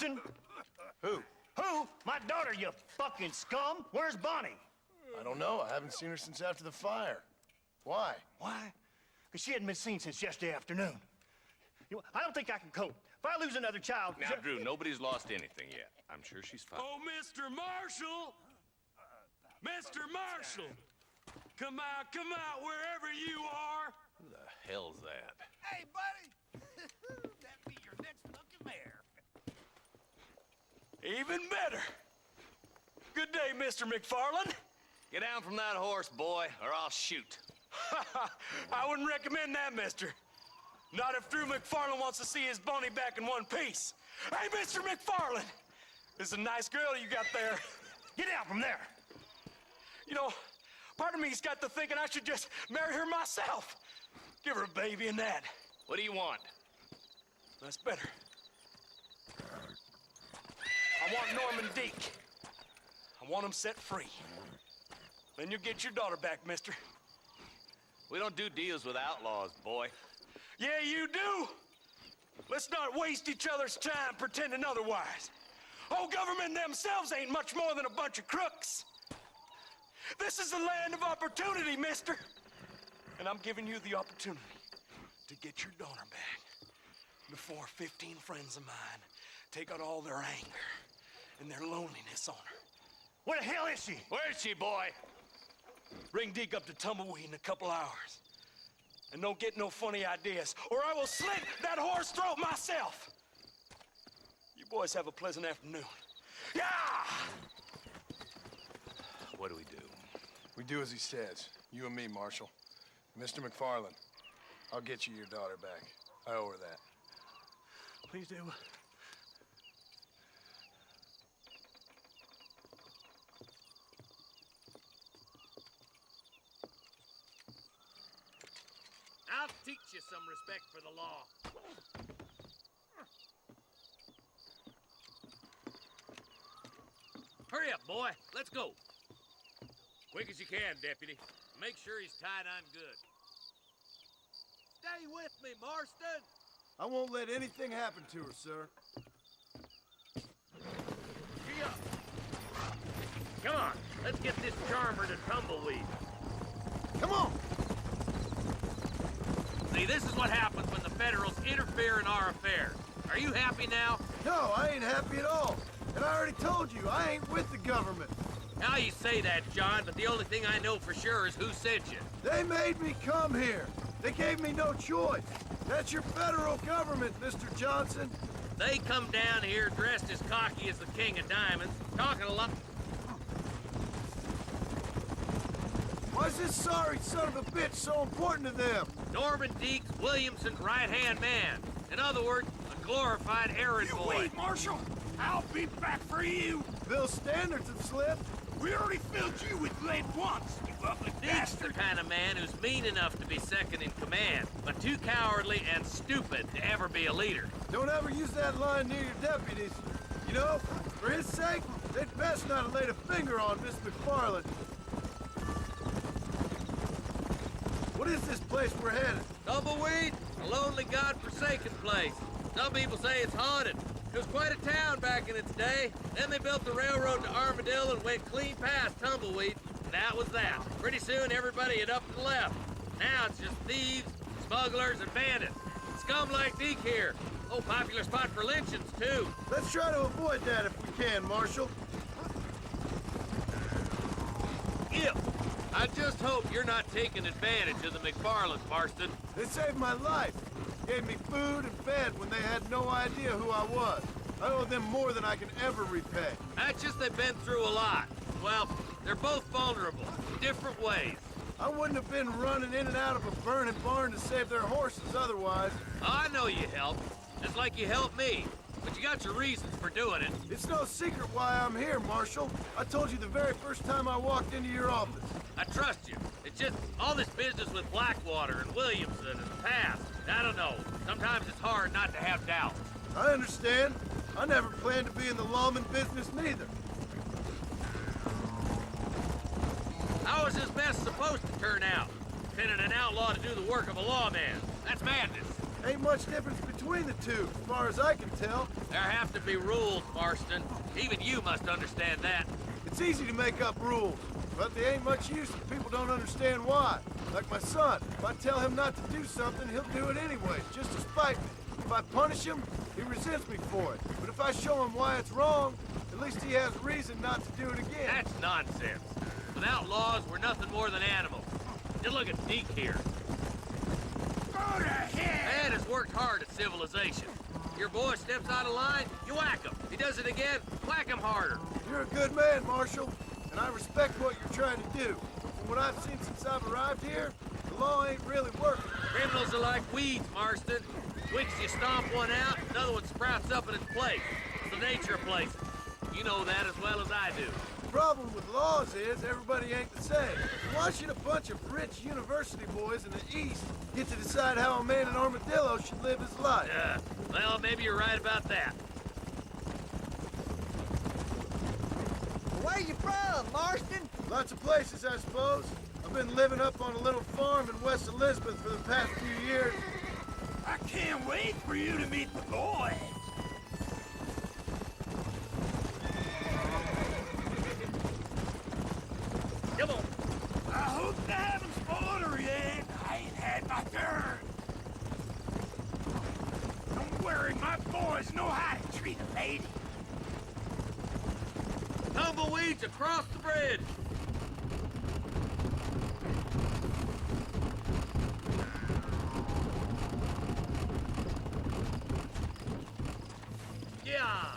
Who? Who? My daughter, you fucking scum! Where's Bonnie? I don't know. I haven't seen her since after the fire. Why? Why? Because she hadn't been seen since yesterday afternoon. You know, I don't think I can cope. If I lose another child... Now, Drew, nobody's lost anything yet. I'm sure she's fine. Oh, Mr. Marshall! Mr. Marshall! Come out, wherever you are! Who the hell's that? Hey, buddy! That be your next fucking mayor. Even better! Good day, Mr. Macfarlin. Get down from that horse, boy, or I'll shoot. I wouldn't recommend that, mister. Not if Drew Macfarlin wants to see his Boney back in one piece. Hey, Mr. Macfarlin! This is a nice girl you got there. Get out from there! You know, part of me's got to thinking I should just marry her myself. Give her a baby and that. What do you want? That's better. I want Norman Deek. I want him set free. Then you'll get your daughter back, mister. We don't do deals with outlaws, boy. Yeah, you do. Let's not waste each other's time pretending otherwise. Oh, government themselves ain't much more than a bunch of crooks. This is the land of opportunity, mister. And I'm giving you the opportunity to get your daughter back before 15 friends of mine take out all their anger and their loneliness on her. Where the hell is she? Where is she, boy? Bring Deke up to Tumbleweed in a couple hours. And don't get no funny ideas, or I will slit that horse throat myself. You boys have a pleasant afternoon. Yeah! What do we do? We do as he says. You and me, Marshal. Mr. Macfarlin, I'll get you your daughter back. I owe her that. Please do. I'll teach you some respect for the law. Hurry up, boy. Let's go. Quick as you can, deputy. Make sure he's tied on good. Stay with me, Marston. I won't let anything happen to her, sir. Gee up. Come on, let's get this charmer to Tumbleweed. Come on! See, this is what happens when the Federals interfere in our affairs. Are you happy now? No, I ain't happy at all. And I already told you, I ain't with the government. Now you say that, John, but the only thing I know for sure is who sent you. They made me come here. They gave me no choice. That's your federal government, Mr. Johnson. They come down here dressed as cocky as the King of Diamonds, talking a lot... Why's this sorry son of a bitch so important to them? Norman Deeks, Williamson's right-hand man. In other words, a glorified errand boy. Wait, Marshal! I'll be back for you! Bill's standards have slipped. We already filled you with lead once, you ugly Deeks the bastard! kind of man who's mean enough to be second in command, but too cowardly and stupid to ever be a leader. Don't ever use that line near your deputies. You know, for his sake, they'd best not have laid a finger on Miss Macfarlin. What is this place we're headed? Tumbleweed, a lonely, god-forsaken place. Some people say it's haunted. It was quite a town back in its day. Then they built the railroad to Armadillo and went clean past Tumbleweed, and that was that. Pretty soon, everybody had up and left. Now it's just thieves, smugglers, and bandits. Scum like Deke here. Oh, popular spot for lynchings, too. Let's try to avoid that if we can, Marshal. I just hope you're not taking advantage of the Macfarlins, Marston. They saved my life. Gave me food and fed when they had no idea who I was. I owe them more than I can ever repay. That's just they've been through a lot. Well, they're both vulnerable, in different ways. I wouldn't have been running in and out of a burning barn to save their horses otherwise. I know you helped, just like you helped me. But you got your reasons for doing it. It's no secret why I'm here, Marshal. I told you the very first time I walked into your office. I trust you. It's just all this business with Blackwater and Williamson and the past. I don't know. Sometimes it's hard not to have doubts. I understand. I never planned to be in the lawman business neither. How is this mess supposed to turn out? Pinning an outlaw to do the work of a lawman. That's madness. Ain't much difference between the two, as far as I can tell. There have to be rules, Marston. Even you must understand that. It's easy to make up rules, but they ain't much use if people don't understand why. Like my son, if I tell him not to do something, he'll do it anyway, just to spite me. If I punish him, he resents me for it. But if I show him why it's wrong, at least he has reason not to do it again. That's nonsense. Without laws, we're nothing more than animals. Just look at Deke here. Go to hell! Man has worked hard at civilization. Your boy steps out of line, you whack him. He does it again, whack him harder. You're a good man, Marshal, and I respect what you're trying to do. From what I've seen since I've arrived here, the law ain't really working. Criminals are like weeds, Marston. Weeks you stomp one out, another one sprouts up in its place. It's the nature of places. You know that as well as I do. The problem with laws is everybody ain't the same. Why should a bunch of rich university boys in the East get to decide how a man in Armadillo should live his life? Well, maybe you're right about that. Where you from, Marston? Lots of places, I suppose. I've been living up on a little farm in West Elizabeth for the past few years. I can't wait for you to meet the boys. Come on. I hope they haven't spoiled her yet. I ain't had my turn. Don't worry, my boys know how to treat a lady. Tumbleweeds across the bridge. Yeah.